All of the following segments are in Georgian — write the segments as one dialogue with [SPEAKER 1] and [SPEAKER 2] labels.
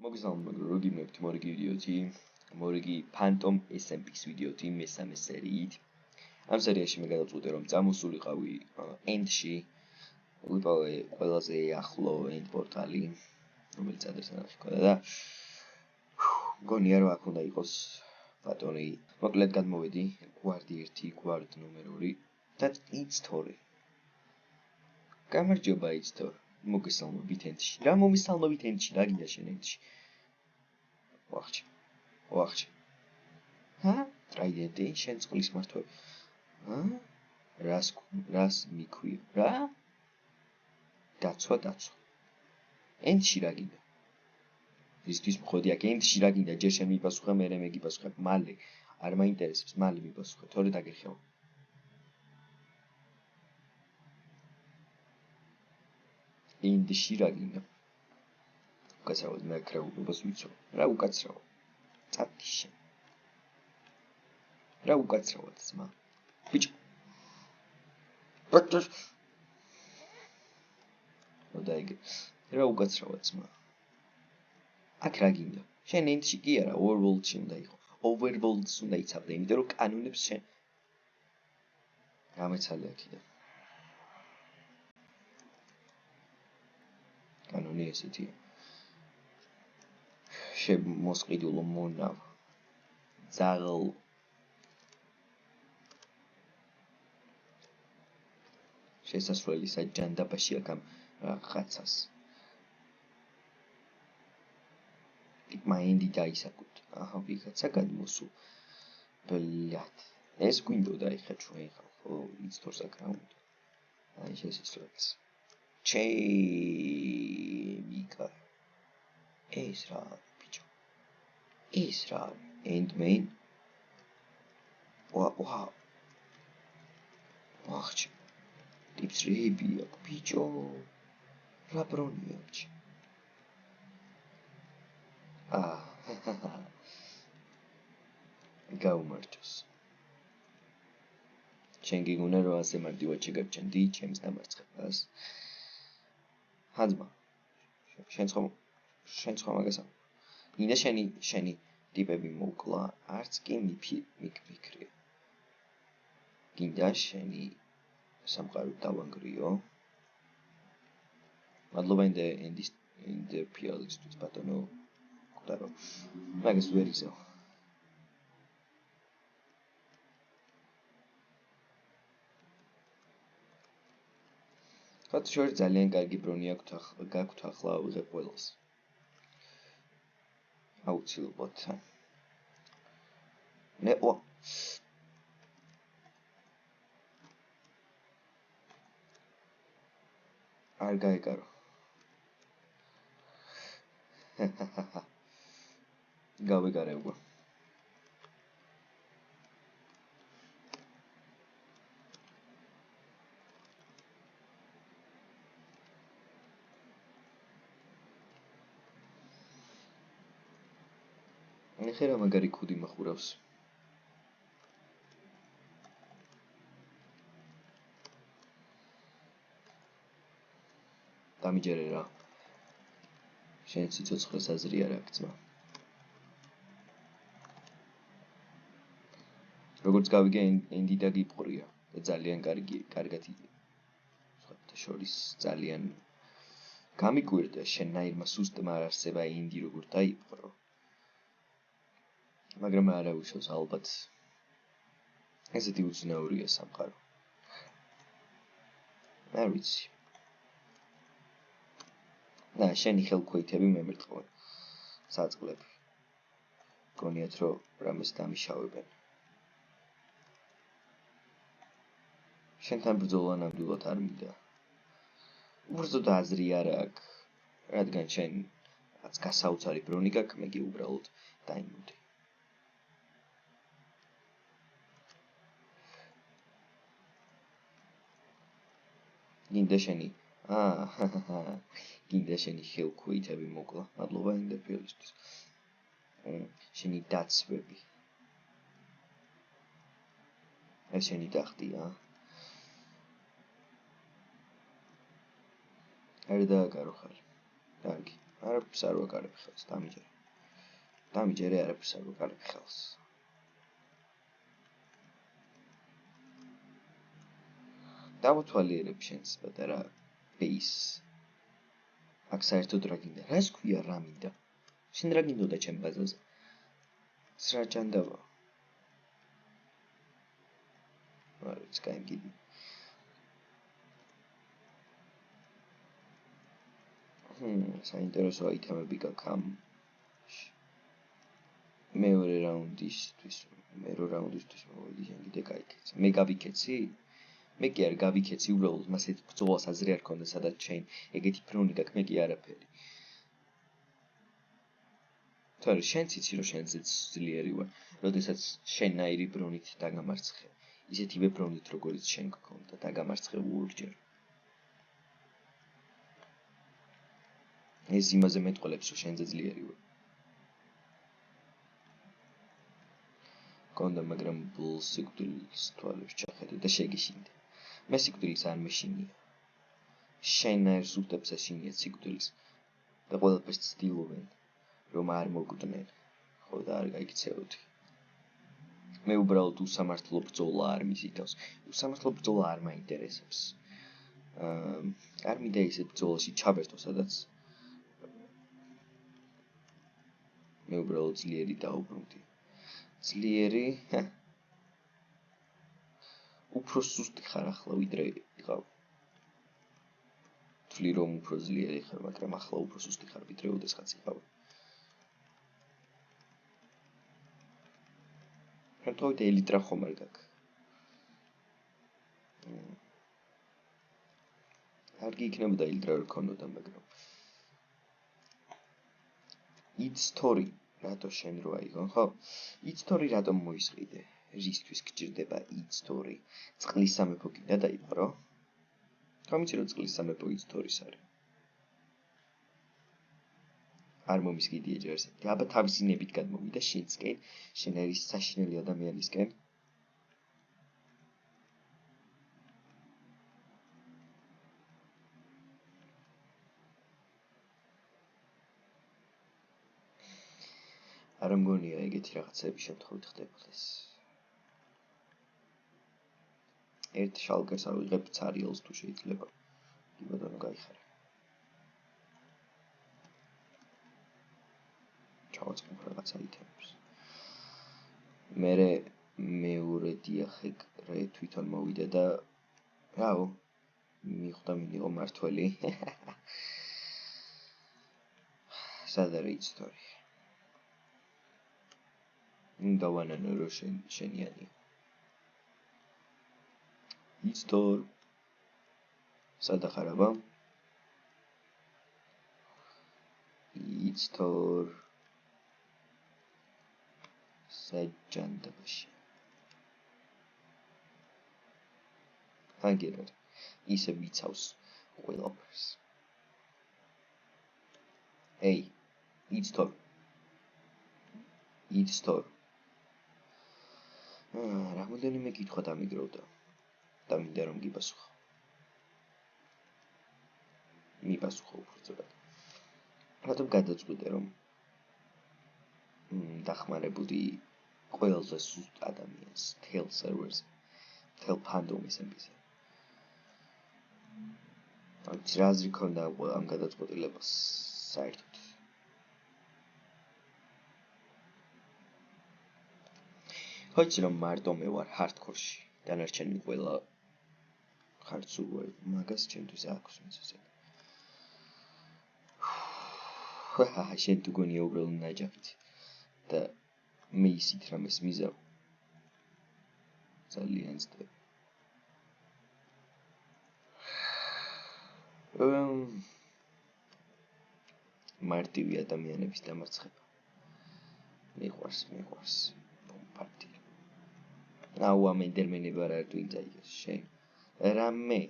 [SPEAKER 1] მოგესალმებით, მოგიგებთ მორიგი ვიდეოთი, მორიგი Phantom SMP-ის ვიდეოთი მესამე სერიით. ამ სერიაში მე გადავწყვიტე რომ წამოსულიყავი End-ში, ვიპოვე ყველაზე ახლო End პორტალი, რომელიც ადრესთან აღიქვდა და მგონია რომ აქ უნდა იყოს ბატონი. მოკლედ გადმოვედი გვარდი 1, გვარდ ნომერ 2 და It's2. გამარჯობა It's2. მოგესალმებით End-ში. რა მომისალმებით End-ში, რა გინდა შენ End-ში? ვახჩი. ტრაიდენტი, შენ წყლის მართვე. რას მიქვია? რა? დაცვა. End-ში რა გინდა? ისთვის მხოდი აქ End-ში რა გინდა? ჯერ შენ მიპასუხე, მე მეგიპასუხებ, მალე. არ მაინტერესებს, მალე მიპასუხე, თორე დაგეხება. End-ში რა გინდა? უკაცრავად მე აქ რა უბრალოდ ვიცო. რა უკაცრავად? წადი შენ. რა უკაცრავად ძმა? ბიჭო. დაიგე. რა უკაცრავად ძმა? აქ რა გინდა? შენ End-ში კი არა, Overworld-ში უნდა იყო. Overworld-ს უნდა იცავდე, იმიტომ რომ კანონებს შენ გამეცალე აქიდან. კანონი ესეთია. შემოსყიდულო მონავ. ძაღლ. შესასვლელი საჯანდაბაში აქ ამ რაღაცას. მაინდი დაისაკუთ. აჰა, ვიღაცა გადმოსულ. ბლად. ეს გვინდოდა ეხა ჩვენ ხო, It's2-ს აქ რა უნდა. აი შესასვლელს. Mika. ეს რა, ბიჭო. ეს რა, End main. ვახჩი. ტიპსრებია, ბიჭო. რა ბრონია, ბიჭო. გაუმარჯოს. შენ გიგონა რომ ასე მარტივად შეგარჩენდი ჩემს დამარცხებას. ჰაძმა. შენ ხო მაგასა. მინდა შენი ტიპები მოკლა, არც კი მიფიქრე. გინდა შენი სამყარო დავანგრიო. მადლობა End PLX-თვის ბატონო. კვდარო. მაგას ვერ იზო. ხოთ შორ ძალიან კარგი ბრონი გაქვთ ახლა ვიღებ ყველას. აუცილებლად. არ გაეკარო. გავეკარებო. ნახე რა მაგარი ქუდი מחურავს. დამიჯერე რა. შენ სიცოცხლეს აზრი არ აქვს ძმა. როგორც გავიგე End-ი დაგიპყრია და ძალიან კარგად სხვათა შორის ძალიან გამიკვირდა შენაირმა სუსტმა არ არსება End-ი როგორ დაიპყრო. მაგრამ არა უშავს ალბათ. ესეთი უცნაურია სამყარო. არ ვიცი. შენი ხელქვეითები მემერტყმენ. საწყლები. გონიათ რომ რამეს დამიშავებენ. შენთან ბრძოლა ნამდვილად არ მინდა. უბრალოდ აზრი არ აქვს. რადგან შენ რაც გასაოცარი ბრონი გაქვს, მე კი უბრალოდ დაიმოდი. გინდა შენი ხელქვეითები მოკლა. მადლობა ინტერფეისისთვის. შენი დაცვები. ეს შენი ტახტია. არ დააკარო ხარ. კარგი. არაფერს არ ვაკარებ ხელს, დამიჯერე არაფერს არ ვაკარებ ხელს. დავთვალიერებ შენს პატარა ბეის. აქ საერთოდ რა გინდა? რას ქვია რა მინდა? შენ რა გინდოდა ჩემ ბაზაზე? რა ჭანდავა? არის კაინგიდი. საინტერესო აიტემები გაქვს ამ მეორე რაუნდისთვის მოვიდი შენ კიდე გაიქეცი. მე გავიქეცი? მე კი არ გავიქეცი, უბრალოდ მას ეს ბრძოლას აზრი არ ქონდა, სადაც შენ ეგეთი ფრონი გაქვს, მე კი არაფერი. თორე შენ ციცი რომ შენ ძლიერი ვარ, როდესაც შენნაირი ბრონით დაგამარცხე. ისეთივე ბრონით როგორც შენ გქონდა, დაგამარცხე ორჯერ. ეს იმაზე მეტყოლებს რომ შენზე ძლიერი ვარ. კონდა მაგრამ სიკვდილის თვალებს ჩახედე და შეგიშინდა. მე სიკვდილის არ მეშინია. შენნაირ სუსტებს ეშინია სიკვდილის და ყველაფერს ცდილობენ რომ არ მოგდნენ. ხო და არ გაიქცეოდი. მე უბრალოდ უსამართლო ბრძოლა არ მიზიდავს. უსამართლო ბრძოლა არ მაინტერესებს. არ მინდა ისე ბრძოლაში ჩაბერთო, სადაც მე უბრალოდ ძლიერი დაუბრუნდი. ძლიერი უფრო სუსტი ხარ ახლა ვიდრე იყავ. თვლი რომ უფრო ძლიერი ხარ, მაგრამ ახლა უფრო სუსტი ხარ ვიდრე ოდესღაც იყავ. რატომ ელიტრა ხომ არ გაქვს? არ გიქნებოდა ელიტრა რო ქონოდა, მაგრამ იცტორი რატო შენ რო აიღო, ხო? იცტორი რატომ მოისყიდე? რისთვის გჭირდება იცტორი? წყლის სამეფო კიდე დაიწყო, რა? ხომ იცი რომ წყლის სამეფო იცტორის არის? არ მომისყიდი ეჯერსეთი. აბა თავისი ნებით გადმოვიდა შენსკენ, შენ არის საშინელი ადამიანისკენ. არ მგონია ეგეთი რაღაცები შემთხვევით ხდებოდეს. ერთ შალკერს ავიღებ ცარიელს თუ შეიძლება. კი ბატონო გაიხარე. ჩავაწყობ რაღაც აიტემებს. მერე მეორე დიახეკრე თვითონ მოვიდა და რაო მიხვდა მინიღო მართველი. სად არის იცტორი? დავანანო რომ შენიანია. იცტორ სად ახარ აბა? იცტორ საჯანდაბაში. აგერ ისე ვიცავს ყველაფერს. ეი, იცტორ. რამდენიმე კითხვა დამიგროვდა და მინდა რომ გიპასუხო. მიპასუხო უბრალოდ. რატომ გადაწყვიტე რომ დახმარებული ყველაზე სუსტ ადამიანს თელ სერვერზე, თელ ფანდომის ემბიზე. რა აზრი ქონდა ამ გადაწყვეტილებას საერთოდ? ხოჭი რომ მარტო მე ვარ ჰარდკორში, დანარჩენი ყველა ხარცულ ვარ, მაგას ჩემთვის აქვს მიწესე. შენ თუ გონია უბრალოდ ნაჯახით და მე ისიც რამეს მიზავ. ძალიან ძდები. მარტივი ადამიანების დამარცხება. მიყვარს. პარტი. აუ ამენდერმენება რა თუ იძაიოს შენ. რამე.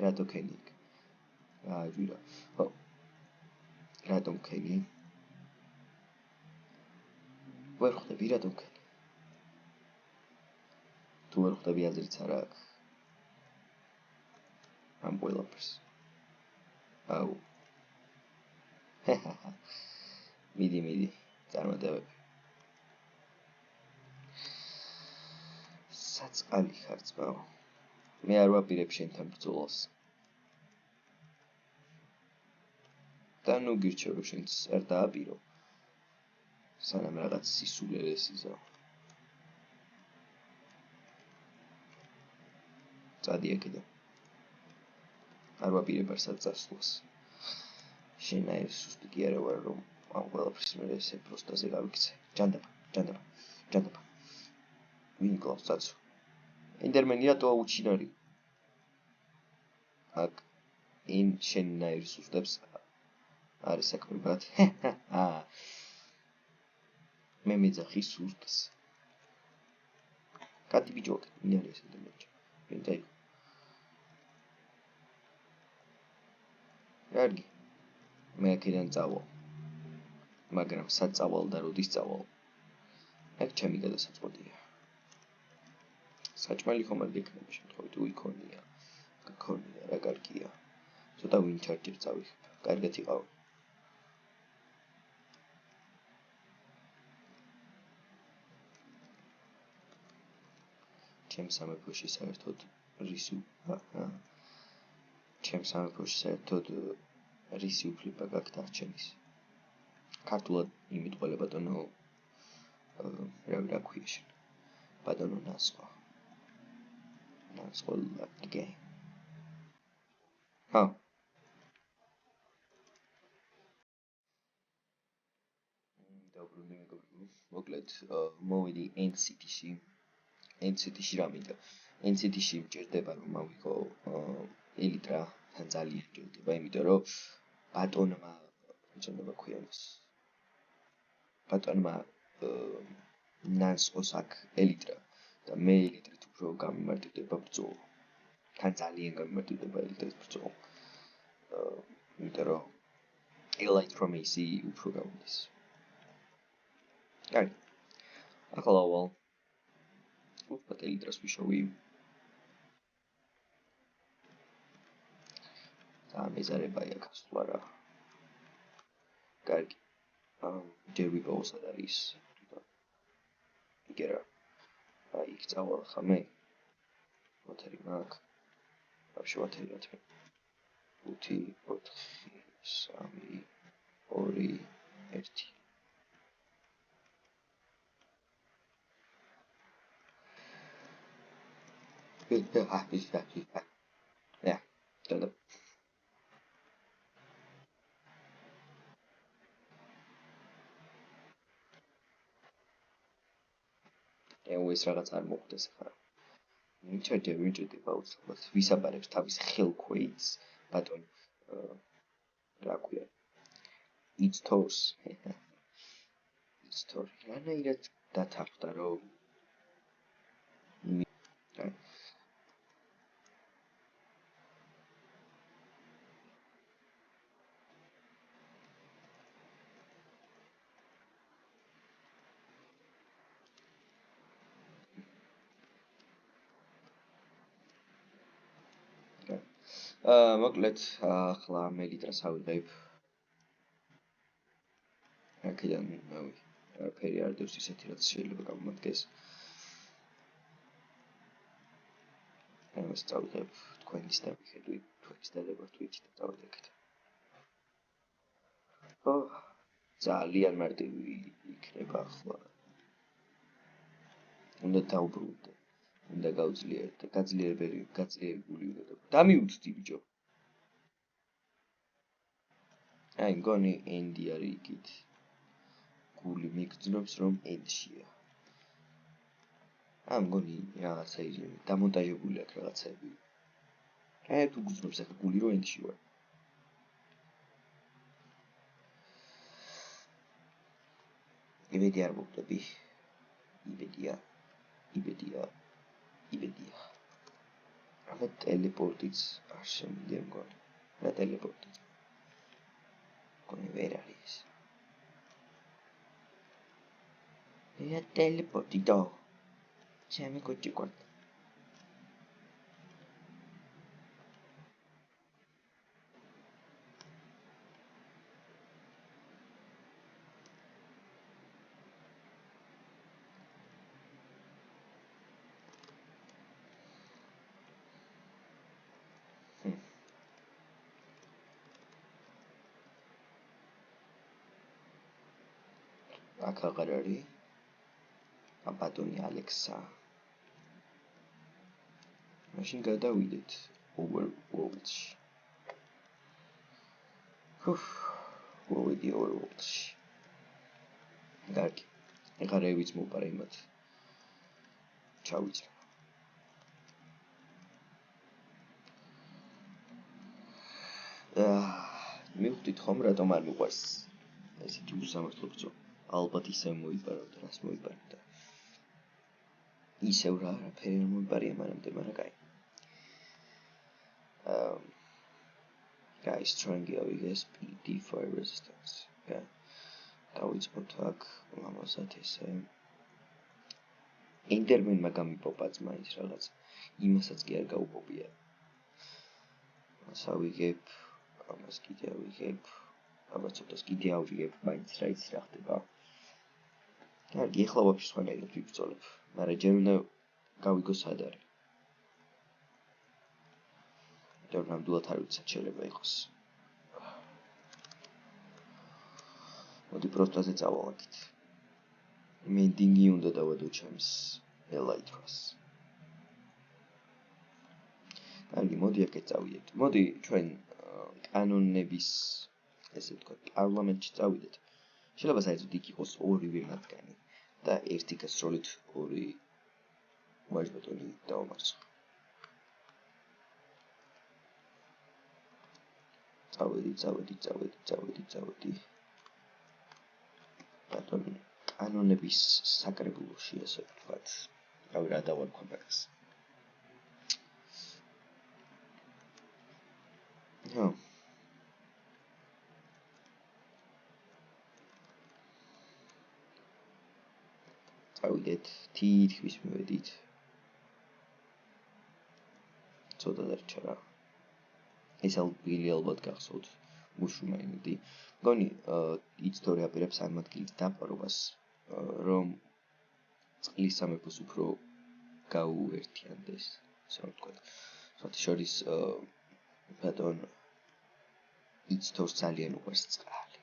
[SPEAKER 1] რატო ქენი? აჯურა. ხო. რატომ ქენი? ვერ ხვდები რატომ ქენი? თუ ვერ ხვდები აზრიც არ აქვს. ამ ყველაფერს. აუ. მიდი, წარმატებები. საწყალი ხარ ძმაო. მე არ ვაპირებ შენთან ბრძოლას. და ნუ გირჩევ რომ შენც არ დააპირო. სანამ რაღაც სისულელეს იზო. წადი აქედან. არ ვაპირებ არსად წასვლას. შენაერ სუსტი კი არა ვარ რომ ამ ყველაფრის მერე ესე პროსტაზე გავიქცე. ჯანდაბა. ვინ კლავს წაცო? ენდერმენი რატო აუჩინარი? აქ ინ შენაერ სუსტებს არის საქმე ბათ. მე მეძახი სუსტს. კატი ბიჭო, ვინ არის ენდერმენი? ვინ დაიგო? კარგი. მე აქედან წავალ. მაგრამ სად წავალ და როდის წავალ? აქ ჩემი გადასაწყვეტია. საჭმელი ხომ არ გექნება შემთხვევით უიქონია. გქონია რა კარგია. ცოტა ვინ ჩარჯერ წავიხებ. კარგად იყავ. ჩემს სამეფოში საერთოდ რისი უფლება გაქვთ არჩენის. ქართულად იმიტყველე ბატონო რა ქვია შენ. ბატონო ნასყვა ლაპტიკე. დაუბრუნდი მეგობრებო. მოკლედ მოვიდი NCT-ში. NCT-ში რა მინდა? NCT-ში მჭირდება რომ მოვიყო ელიტრა, თან ძალიან მჭირდება, იმიტომ რომ ბატონმა შეიძლება ქვია მას. ბატონმა ნანსყოს აქ ელიტრა და მე ელიტრით უფრო გამიმარტივდება ბრძოლა. თან ძალიან გამიმარტივდება ელიტრით ბრძოლა. იმიტომ რომ elite from AC უფრო გავდის. კარგი. ახლა ვალ. უბრალოდ ელიტრას ვიშოვი. და მეზარებაა აქ ასვლა რა. კარგი. ჯერ ვიპოვო სად არის. იგერა. აი იქ წავალ ხა მე. ვათერი მაგ. ვაფშე ვათერი რა თქმა. 5 4 3 2 1 Ja, dann. ეს რაღაც არ მოხდეს ხარ. ვიჭერდება უცბად. ვისაბარებს თავის ხელქვეითს, ბატონ რა ქვია. It's toes. It's toes. რანაირად დათანხმდა რომ მოკლედ ახლა მე ლიტრას ავიღებ. აქედან არაფერი არ დევს ისეთი რაც შეიძლება გამომადგეს. ამას წავიღებ თქვენის დამიხედვით, თქვენის დადებითით და წავიდეთ. ძალიან მარტივი იქნება ახლა. უნდა დაუბრუნდე. უნდა გავძლიერდე, გაძლიერებული უნდა დამიუცდი ბიჭო. აი, მგონი ენდი არის იქით. გული მიგრძნობს რომ ენდშია. მგონი რაღაცა დამონტაჟებული აქვს რაღაცები. თუ გრძნობს ახლა გული რომ ენდში ვარ. იმედი არ მოვდები. იმედია. რა ტელეპორტიც არ შემიძლია მგონი. რა ტელეპორტი. მგონი ვერ არის. რა ტელეპორტი და ჩემი კოჭი ყურთ. აქ აღარ არის ბატონი ალექსა. მაშინ გადავიდეთ overworld-ში. მოვიდი overworld-ში. კარგი. ეხლა რევიც მოვპარე იმათ. ჩავიწრო. მივხვდით ხომ რატომ არ მიყვარს ესეთი უსამართლო ბრძოლა. ალბათ ისევ მოიპარავ და რას მოიპარავ და ისევ რა არაფერი არ მოიპარია მანამდე, მაგრამ კაი. Guys, trying to get speed fire resistance. Yeah. დავიწყოთ აქ ამასაც ესე. ენდერმენმა გამიპოპაც მაინც რაღაც. იმასაც კი არ გაუპოპია. ასავიგებ, ამას კიდე ავიგებ. აბა ცოტას კიდე ავიგებ, მაინც რა იცი რა ხდება. კარგი, ეხლა ვაფშე სხვანაირად ვიბრძოლებ. მაგრამ ჯერ უნდა გავიგო სად არის. და ნამდვილად არ ვიცი შეიძლება იყოს. მოდი პროსტაზე წავალაგეთ. მენდინგი უნდა დავადო ჩემს ელაითრას. კარგი, მოდი აქეთ წავიდეთ. მოდი ჩვენ კანონების ესე ვთქვათ, პარლამენტში წავიდეთ. შეიძლება საერთოდ იქ იყოს ორივე მათგანი და ერთი გასროლით ორი ვაჟბატონი დავამარცხო. წავედი. ბატონი, კანონების საკრებულოში ასე ვთქვათ. რავი რა დავარქვა მაგას. წავიდეთ, თითქმის მივედით. ცოტა დარჩა რა. ეს ალბათ გახსოვთ მუშუმაინდი. მგონი იცდორი აპირებს ამ ადგილით დაპარობას, რომ წყლის სამეფოს უფრო გაუერთიანდეს, ასე ვთქვათ. სხვათა შორის ბატონ იცდორს ძალიან უყვარს წყალი.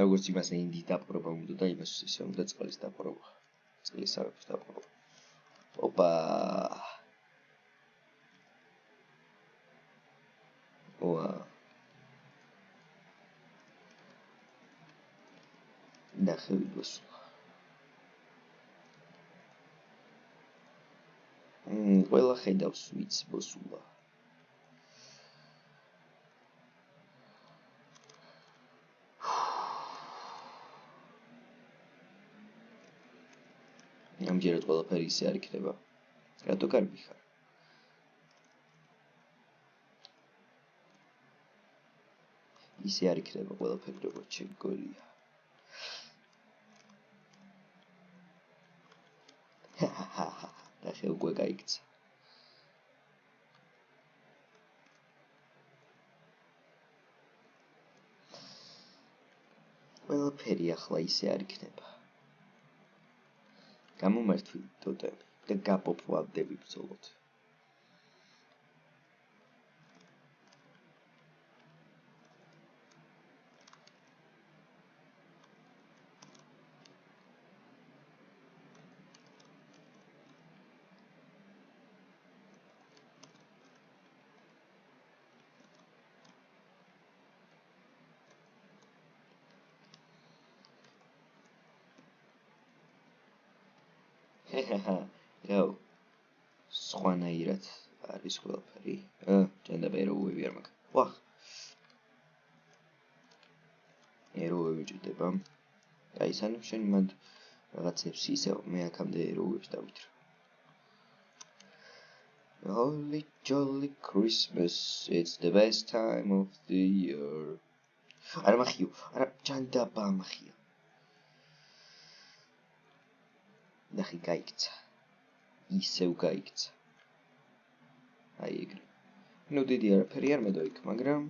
[SPEAKER 1] როგორც იმას ინდის დაპყრობა უნდა და იმას ისე უნდა წყლის დაპყრობა. წყლის სამეფოს დაპყრობა. ოპა. ნახევი მოსულა. ყველა ხედავს ვიც მოსულა. ამჯერად ყველაფერი ისე არ იქნება. რატო კარგი ხარ? ისე არ იქნება ყველაფერი როგორც შეგგორია. ნახე უკვე გაიქცა. ყველაფერი ახლა ისე არ იქნება. გამომართვი ტოტემი და გაპოპულარდები ბრძოლოთ. Yo, სხვანაირად არის ყველაფერი. ჯანდაბა ეროუები არ მაქვს. ვახ. ეროუები ჭირდება. აი, სანამ შენ მანდ რაღაცებს ისევ მე აქამდე ეროუებს დავითრა. Holy jolly Christmas, it's the best time of the year. არა მახიო, არა ჯანდაბა მახიო. ნახე გაიქცა. ისევ გაიქცა. აი ეგრე. ნუ დიდი არაფერი არ მედო იქ, მაგრამ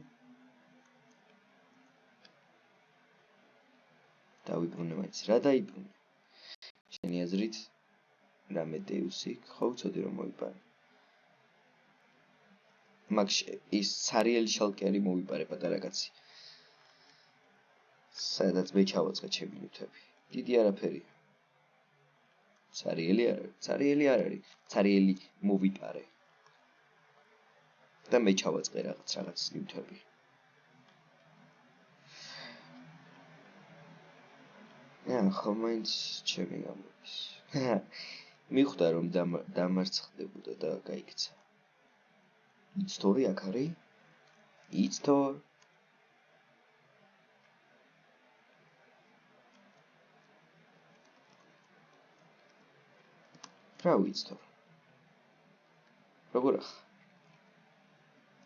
[SPEAKER 1] დავიბრუნე მაინც. რა დაიბრუნე? შენი აზრით რამე დეუსი ხო ვიცოდი რომ მოიპარე. მაგ ის ცარიელი შალკერი მოიპარე პატარა კაცი. სადაც მე ჩავაწყე ჩემი ნივთები. დიდი არაფერია. ცარიელი არ არის. ცარიელი მოვიპარე. და მე ჩავაწყე რაღაც ნივთები. ხო მაინც ჩემი გამოდის. მიხვდა რომ დამარცხდებოდა და გაიქცა. იცტორი აქ არის? იცტორ რა ვიცთორ? როგორ ახ?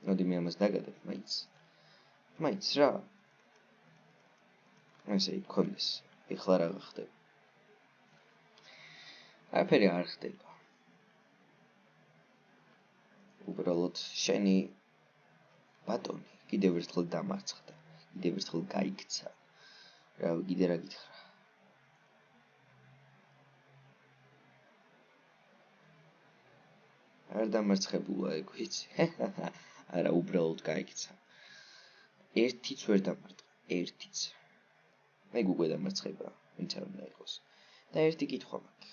[SPEAKER 1] მოდი მე ამას დაგადებ მაინც რა? ესე იქონდეს. ეხლა რა ხდება? არაფერი არ ხდება. უბრალოდ შენი ბატონი კიდევ ერთხელ დამარცხდა. კიდევ ერთხელ გაიქცა. რა კიდე რა გითხრა? არ დამარცხებულა ეგ ვიცი. არა, უბრალოდ გაიქცა. ერთიც ვერ დამარტყა, ერთიც. ეგ უკვე დამარცხება, ვინც არ უნდა იყოს. და ერთი კითხვა მაქვს.